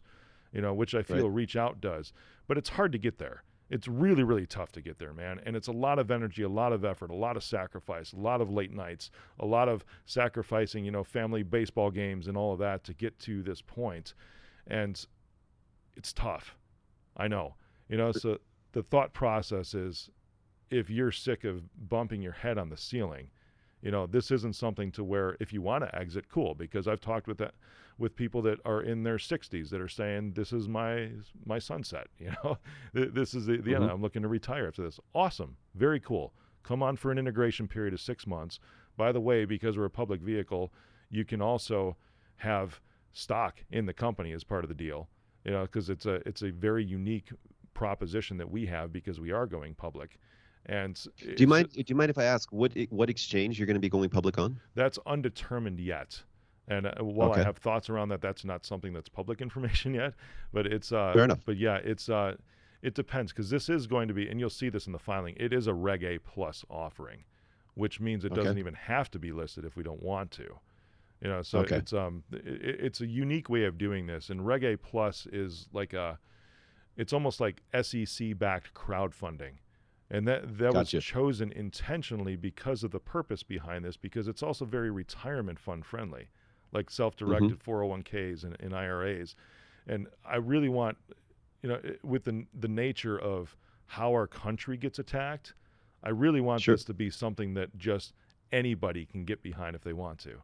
which I feel ReachOut does. But it's hard to get there. It's really, really tough to get there, man. And it's a lot of energy, a lot of effort, a lot of sacrifice, a lot of late nights, a lot of sacrificing, family baseball games and all of that to get to this point. And it's tough. I know. So the thought process is, if you're sick of bumping your head on the ceiling, this isn't something to where if you want to exit, cool, because I've talked with people that are in their 60s that are saying, this is my sunset, this is the end. I'm looking to retire after this. Awesome. Very cool. Come on for an integration period of 6 months. By the way, because we're a public vehicle, you can also have stock in the company as part of the deal, because it's a very unique proposition that we have because we are going public. And do you mind if I ask what exchange you're going to be going public on? That's undetermined yet. And while I have thoughts around that, that's not something that's public information yet. But it's fair enough. But yeah, it depends, because this is going to be, and you'll see this in the filing, it is a Reg A plus offering, which means it doesn't even have to be listed if we don't want to. So it's a unique way of doing this. And Reg A plus is it's almost like SEC backed crowdfunding. And that Gotcha. was chosen intentionally because of the purpose behind this, because it's also very retirement fund friendly, like self-directed 401ks and IRAs. And I really want, with the nature of how our country gets attacked, I really want this to be something that just anybody can get behind if they want to.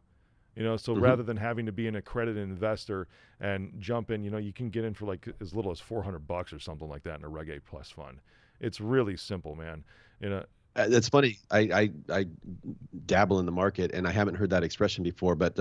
So rather than having to be an accredited investor and jump in, you can get in for as little as $400 or something like that in a Reg A plus fund. It's really simple, man. That's funny. I dabble in the market, and I haven't heard that expression before, but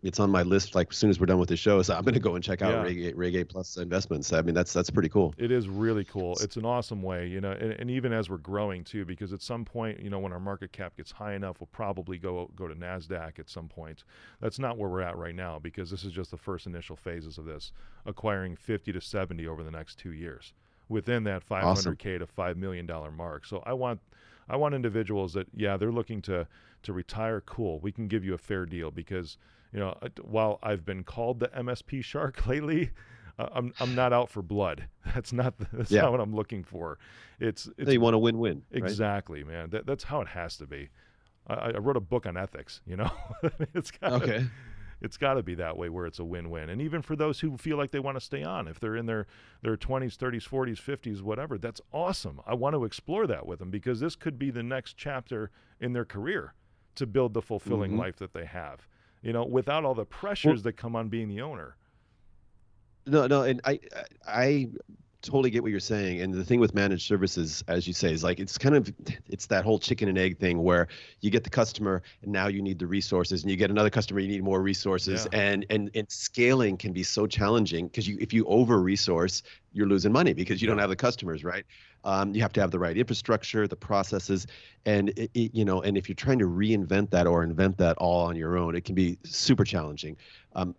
it's on my list. As soon as we're done with the show, so I'm going to go and check out Reg A plus investments. I mean, that's pretty cool. It is really cool. It's an awesome way, and even as we're growing too, because at some point, when our market cap gets high enough, we'll probably go to NASDAQ at some point. That's not where we're at right now, because this is just the first initial phases of this, acquiring 50 to 70 over the next 2 years. Within that $500K to $5 million mark. So I want individuals that, they're looking to retire. Cool. We can give you a fair deal, because, while I've been called the MSP shark lately, I'm not out for blood. That's not what I'm looking for. It's you want a win-win. Exactly, right? Man. That's how it has to be. I wrote a book on ethics, It's got to be that way, where it's a win-win. And even for those who feel like they want to stay on, if they're in their 20s, 30s, 40s, 50s, whatever, that's awesome. I want to explore that with them, because this could be the next chapter in their career to build the fulfilling life that they have, without all the pressures that come on being the owner. No, and I totally get what you're saying. And the thing with managed services, as you say, is it's that whole chicken and egg thing, where you get the customer and now you need the resources, and you get another customer, you need more resources. And scaling can be so challenging, because if you over resource, you're losing money because you don't have the customers, right? You have to have the right infrastructure, the processes, and and if you're trying to reinvent that or invent that all on your own, it can be super challenging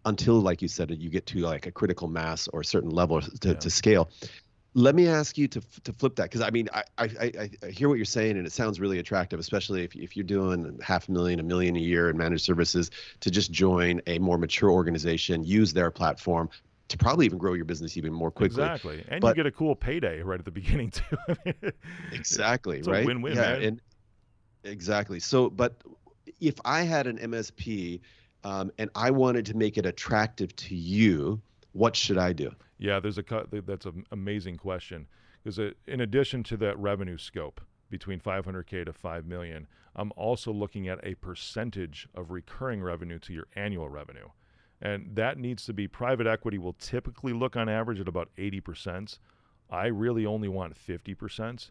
until, like you said, you get to a critical mass or a certain level to scale. Let me ask you to flip that, because I mean, I hear what you're saying, and it sounds really attractive, especially if you're doing $500,000, $1 million a year in managed services, to just join a more mature organization, use their platform to probably even grow your business even more quickly. Exactly. And you get a cool payday right at the beginning too. Exactly. It's right. A win-win, man. And exactly. So, but if I had an MSP and I wanted to make it attractive to you, what should I do? Yeah, that's an amazing question, because in addition to that revenue scope between 500K to 5 million, I'm also looking at a percentage of recurring revenue to your annual revenue. And that needs to be, private equity will typically look on average at about 80%. I really only want 50%.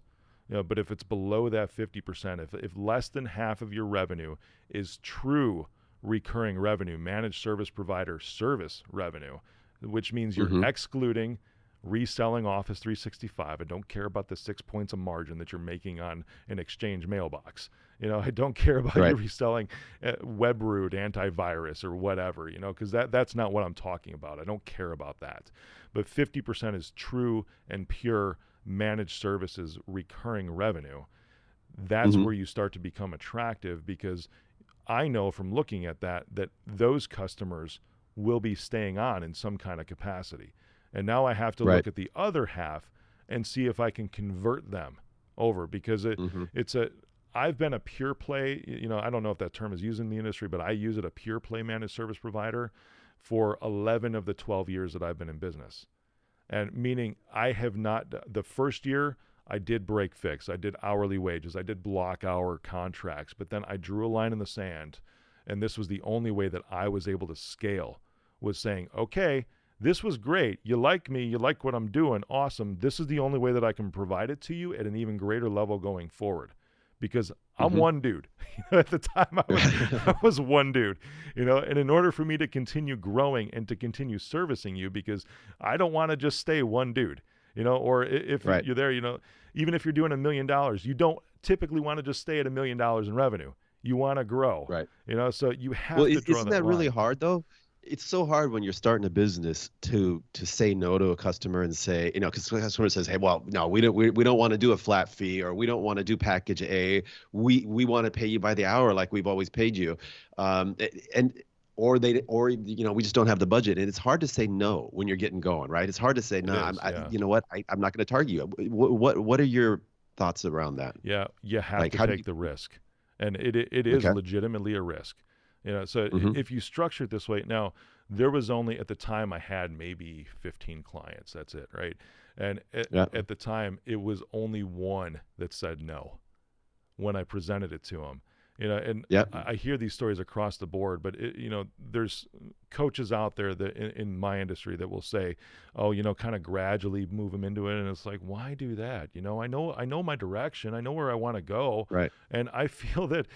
But if it's below that 50%, if less than half of your revenue is true recurring revenue, managed service provider service revenue, which means you're excluding reselling Office 365. I don't care about the 6 points of margin that you're making on an Exchange mailbox. I don't care about you reselling WebRoot antivirus or whatever, because that's not what I'm talking about. I don't care about that. But 50% is true and pure managed services recurring revenue. That's where you start to become attractive, because I know from looking at that those customers will be staying on in some kind of capacity. And now I have to look at the other half and see if I can convert them over, because I've been a pure play, I don't know if that term is used in the industry, but I use it, a pure play managed service provider, for 11 of the 12 years that I've been in business. And meaning I have not, the first year I did break fix, I did hourly wages, I did block hour contracts, but then I drew a line in the sand, and this was the only way that I was able to scale, was saying, okay, this was great. You like me, you like what I'm doing, awesome. This is the only way that I can provide it to you at an even greater level going forward. Because I'm one dude. At the time, I was one dude. And in order for me to continue growing and to continue servicing you, because I don't want to just stay one dude. Or if you're there, even if you're doing $1 million, you don't typically want to just stay at $1 million in revenue. You want to grow. Right. So you have to draw isn't that that line. really hard though? It's so hard when you're starting a business to say no to a customer and say, because the customer says, hey, well, no, we don't want to do a flat fee, or we don't want to do package A. We want to pay you by the hour like we've always paid you. Or we just don't have the budget. And it's hard to say no when you're getting going, right? It's hard to say, no, you know what? I'm not going to target you. What are your thoughts around that? Yeah, you have to take the risk. And it is legitimately a risk. So if you structure it this way, now there was only, at the time I had maybe 15 clients. That's it, right? And at the time, it was only one that said no when I presented it to them. I hear these stories across the board, but there's coaches out there that in my industry that will say, oh, kind of gradually move them into it. And it's like, why do that? I know my direction. I know where I want to go. Right. And I feel that,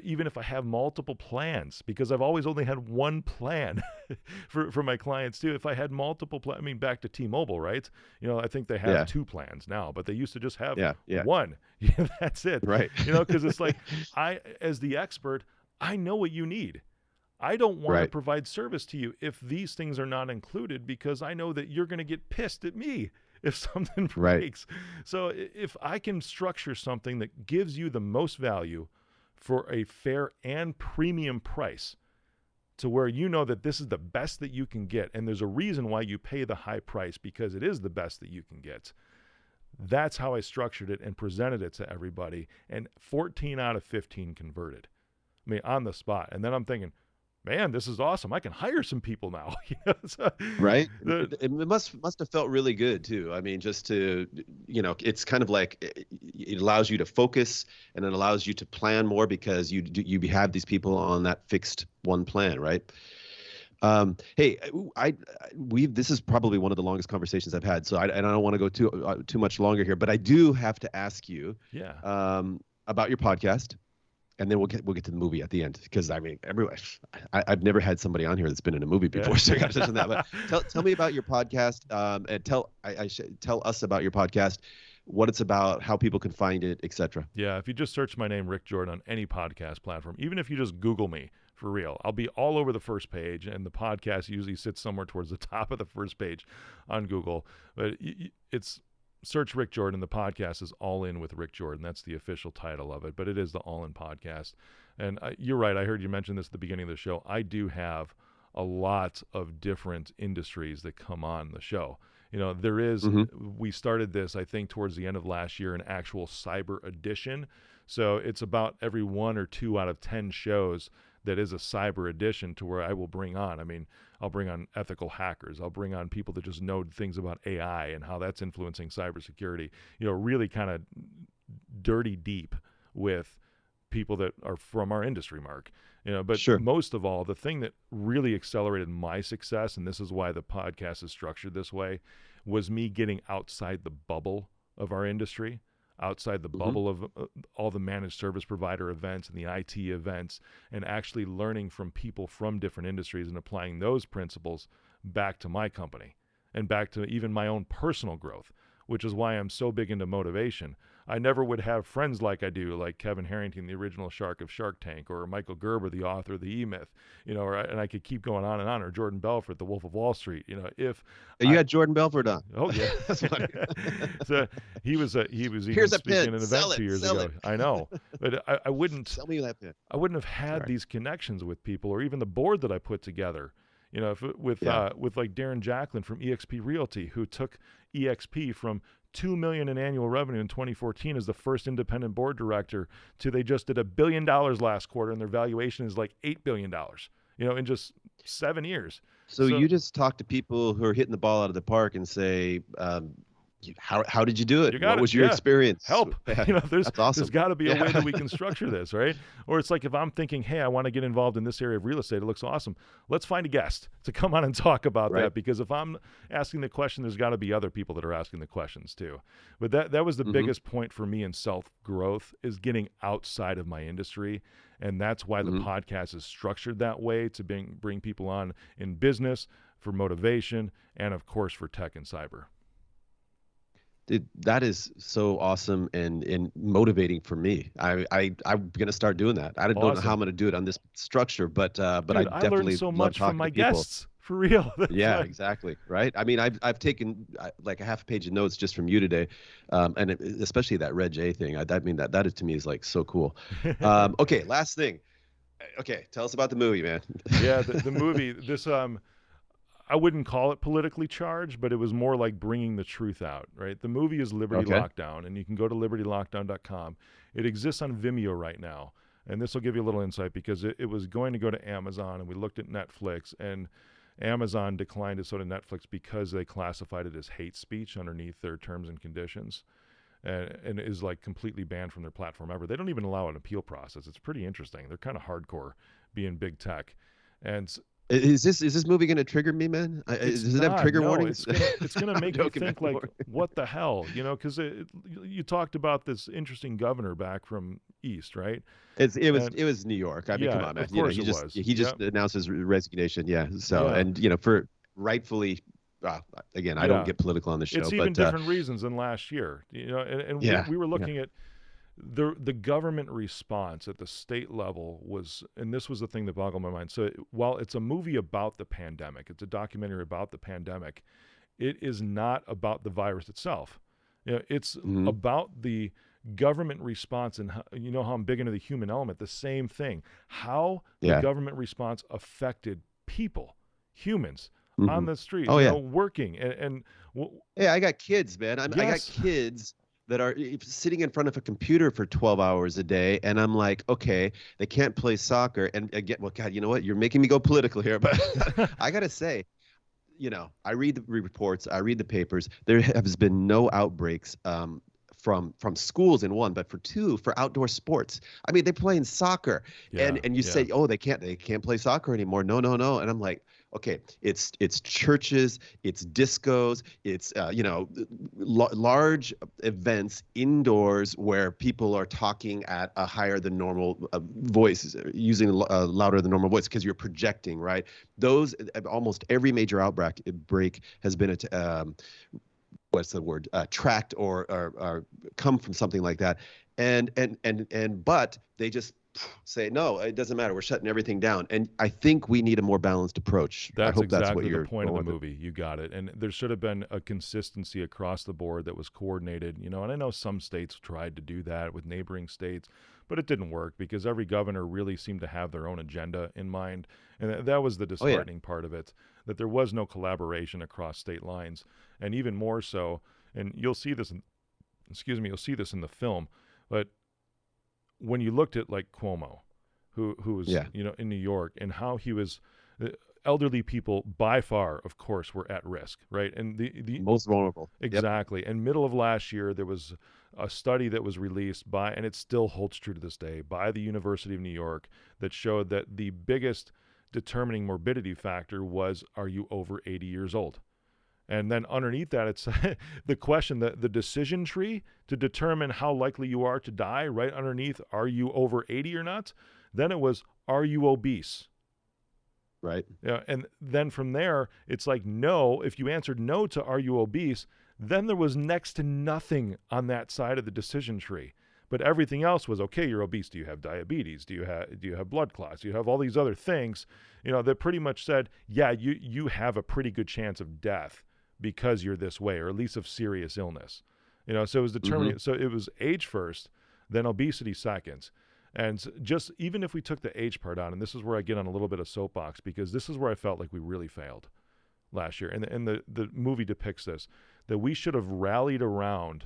even if I have multiple plans, because I've always only had one plan for my clients too. If I had multiple plans, back to T-Mobile, right? I think they have 2 plans now, but they used to just have one. That's it. Right. Because it's like, as the expert, I know what you need. I don't want to provide service to you if these things are not included, because I know that you're going to get pissed at me if something breaks. So if I can structure something that gives you the most value for a fair and premium price, to where you know that this is the best that you can get, and there's a reason why you pay the high price, because it is the best that you can get. That's how I structured it and presented it to everybody, and 14 out of 15 converted. On the spot. And then I'm thinking, man, this is awesome. I can hire some people now. Right. It must have felt really good too. Just to, it's kind of like it allows you to focus, and it allows you to plan more, because you have these people on that fixed one plan, right? Hey, this is probably one of the longest conversations I've had, so I don't want to go too much longer here, but I do have to ask you about your podcast. And then we'll get to the movie at the end, because I've never had somebody on here that's been in a movie before, so I got to touch on that. But tell me about your podcast, and tell us about your podcast, what it's about, how people can find it, etc. Yeah, if you just search my name, Rick Jordan, on any podcast platform, even if you just Google me, for real, I'll be all over the first page, and the podcast usually sits somewhere towards the top of the first page on Google. But it's search Rick Jordan. The podcast is All In with Rick Jordan. That's the official title of it, but it is the All In podcast. And you're right. I heard you mention this at the beginning of the show. I do have a lot of different industries that come on the show. There is, we started this, I think, towards the end of last year, an actual cyber edition. So it's about every 1 or 2 out of 10 shows that is a cyber edition, to where I will bring on, I'll bring on ethical hackers. I'll bring on people that just know things about AI and how that's influencing cybersecurity, really kind of dirty deep with people that are from our industry, Mark. But most of all, the thing that really accelerated my success, and this is why the podcast is structured this way, was me getting outside the bubble of our industry, outside the bubble of all the managed service provider events and the IT events, and actually learning from people from different industries and applying those principles back to my company and back to even my own personal growth, which is why I'm so big into motivation. I never would have friends like I do, like Kevin Harrington, the original shark of Shark Tank, or Michael Gerber, the author of the E-Myth, and I could keep going on and on, or Jordan Belfort, the Wolf of Wall Street. If you had Jordan Belfort on. Oh yeah, that's funny. So he was even speaking at an event 2 years ago. I know, but I wouldn't. Sell me that pin. I wouldn't have had these connections with people, or even the board that I put together. With like Darren Jacklin from eXp Realty, who took eXp from $2 million in annual revenue in 2014 as the first independent board director to they just did $1 billion last quarter and their valuation is like $8 billion, in just 7 years. So you just talk to people who are hitting the ball out of the park and say, how did you do it? What was your experience? Help. Yeah, There's awesome. There's got to be a way that we can structure this, right? Or it's like if I'm thinking, hey, I want to get involved in this area of real estate. It looks awesome. Let's find a guest to come on and talk about that, because if I'm asking the question, there's got to be other people that are asking the questions too. But that was the biggest point for me in self-growth, is getting outside of my industry. And that's why the podcast is structured that way, to bring people on in business, for motivation, and of course for tech and cyber. That is so awesome and motivating for me. I'm gonna start doing that. I don't know how I'm gonna do it on this structure, but Dude, I definitely learned so much from my people. guests, for real. Yeah, exactly. Right. I mean, I've taken like a half a page of notes just from you today, and especially that Red J thing. That is, to me, is like so cool. Okay, last thing. Okay, tell us about the movie, man. Yeah, the movie. This I wouldn't call it politically charged, but it was more like bringing the truth out, right? The movie is Liberty Lockdown, and you can go to libertylockdown.com. It exists on Vimeo right now, and this will give you a little insight, because it was going to go to Amazon, and we looked at Netflix, and Amazon declined to sort of Netflix because they classified it as hate speech underneath their terms and conditions, and is like completely banned from their platform ever. They don't even allow an appeal process. It's pretty interesting. They're kind of hardcore, being big tech. And is this movie going to trigger me, man? Does it have trigger warnings? It's going to make you think like, what the hell, because you talked about this interesting governor back from East, right? It was New York. I mean, come on, man. Of course he just announced his resignation. Yeah. So and for rightfully. Again, I don't get political on the show. It's even different reasons than last year, and we were looking at the government response at the state level was, and this was the thing that boggled my mind. So while it's a movie about the pandemic, it's a documentary about the pandemic, it is not about the virus itself. It's about the government response, and how I'm big into the human element. The same thing, how the government response affected people, humans. On the street, working and I got kids, man. I got kids that are sitting in front of a computer for 12 hours a day, and I'm like, okay, they can't play soccer. And again, well, God, you know what? You're making me go political here, but I gotta say, I read the reports, I read the papers. There has been no outbreaks from schools in one, but for two, for outdoor sports. I mean, they're playing soccer, and you say, oh, they can't play soccer anymore. No, and I'm like, okay, it's churches, it's discos, it's large events indoors where people are talking at a higher than normal voice, using a louder than normal voice, because you're projecting, right? Those, almost every major outbreak has been tracked or come from something like that, but they just say, no, it doesn't matter, we're shutting everything down. And I think we need a more balanced approach. That's exactly the point of the movie. You got it. And there should have been a consistency across the board that was coordinated, and I know some states tried to do that with neighboring states, but it didn't work because every governor really seemed to have their own agenda in mind. And that was the disheartening part of it, that there was no collaboration across state lines. And even more so, and you'll see this in the film, but when you looked at like Cuomo, who was in New York, and how he was, elderly people by far, of course, were at risk, right? And the most vulnerable. Exactly. And middle of last year, there was a study that was released by, and it still holds true to this day, by the University of New York, that showed that the biggest determining morbidity factor was, are you over 80 years old? And then underneath that, it's the question, the decision tree to determine how likely you are to die, right underneath, are you over 80 or not? Then it was, are you obese? Right. And then from there, it's like, no. If you answered no to are you obese, then there was next to nothing on that side of the decision tree. But everything else was, okay, you're obese. Do you have diabetes? Do you have blood clots? Do you have all these other things, that pretty much said, yeah, you have a pretty good chance of death because you're this way, or at least of serious illness. So it was determining. So it was age first, then obesity second. And just, even if we took the age part on, and this is where I get on a little bit of soapbox, because this is where I felt like we really failed last year. And the movie depicts this. that we should have rallied around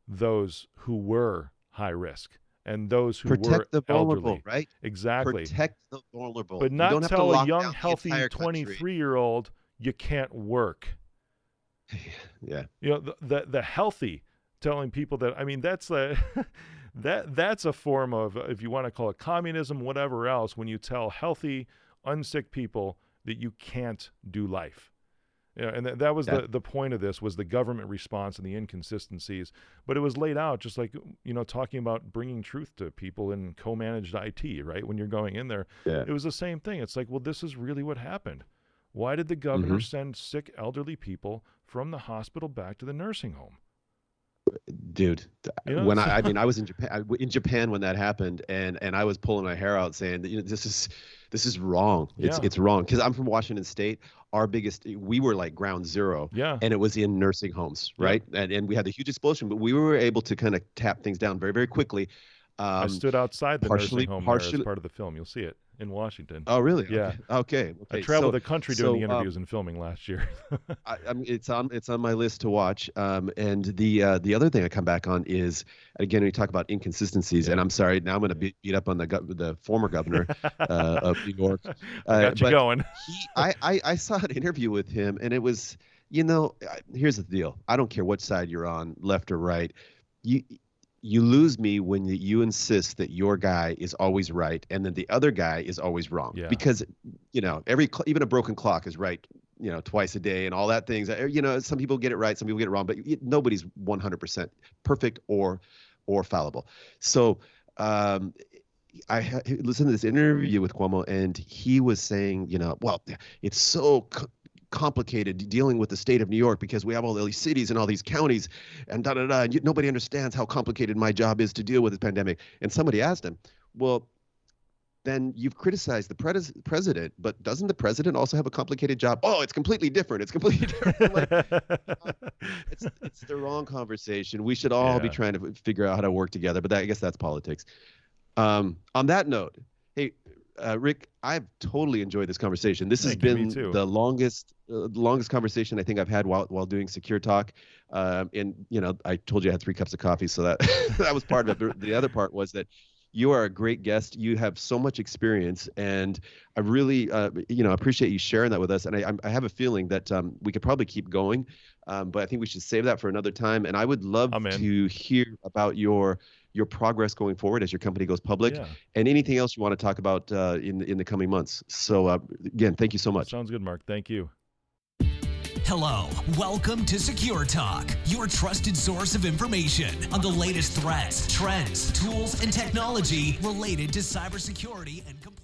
those who were high risk and those who were Protect the vulnerable, elderly. right? Exactly. Protect the vulnerable. But You not don't have to tell a lock young, down the healthy entire country. 23-year-old you can't work. Yeah. You know, the healthy telling people that, I mean, that's a that's a form of, if you want to call it communism, whatever else, when you tell healthy, unsick people that you can't do life. You know, and that was the point of this, was the government response and the inconsistencies. But it was laid out just like, you know, talking about bringing truth to people in co-managed IT, right? When you're going in there, it was the same thing. It's like, well, this is really what happened. Why did the governor send sick elderly people from the hospital back to the nursing home? Dude, You know, when I was in Japan when that happened, and I was pulling my hair out saying that, you know, this is wrong. It's wrong, because I'm from Washington State. We were like ground zero, and it was in nursing homes, right? And we had the huge explosion, but we were able to kind of tap things down very, very quickly. I stood outside the nursing home there as part of the film. You'll see it in Washington. Oh, really? Yeah. Okay. I traveled the country doing the interviews and filming last year. I mean, it's on my list to watch. And the other thing I come back on is, again, we talk about inconsistencies, and I'm sorry, now I'm going to beat up on the former governor of New York. Got you going. I saw an interview with him, and it was, you know, here's the deal. I don't care what side you're on, left or right. You lose me when you insist that your guy is always right and then the other guy is always wrong. Yeah. Because, you know, even a broken clock is right, you know, twice a day and all that things. You know, some people get it right, some people get it wrong, but nobody's 100% perfect or fallible. So I listened to this interview with Cuomo, and he was saying, you know, well, it's so complicated dealing with the state of New York because we have all these cities and all these counties and and nobody understands how complicated my job is to deal with this pandemic. And somebody asked him, well, then you've criticized the president, but doesn't the president also have a complicated job? Oh, it's completely different. It's completely different. Like, it's the wrong conversation. We should all be trying to figure out how to work together, but I guess that's politics. On that note, hey, Rick, I've totally enjoyed this conversation. This has been the longest conversation I think I've had while doing Secure Talk. And, you know, I told you I had 3 cups of coffee, so that that was part of it. But the other part was that you are a great guest. You have so much experience, and I really, you know, appreciate you sharing that with us. And I have a feeling that we could probably keep going, but I think we should save that for another time. And I would love to hear about your progress going forward as your company goes public, and anything else you want to talk about in the coming months. So again, thank you so much. Sounds good, Mark. Thank you. Hello, welcome to Secure Talk, your trusted source of information on the latest threats, trends, tools, and technology related to cybersecurity and compliance.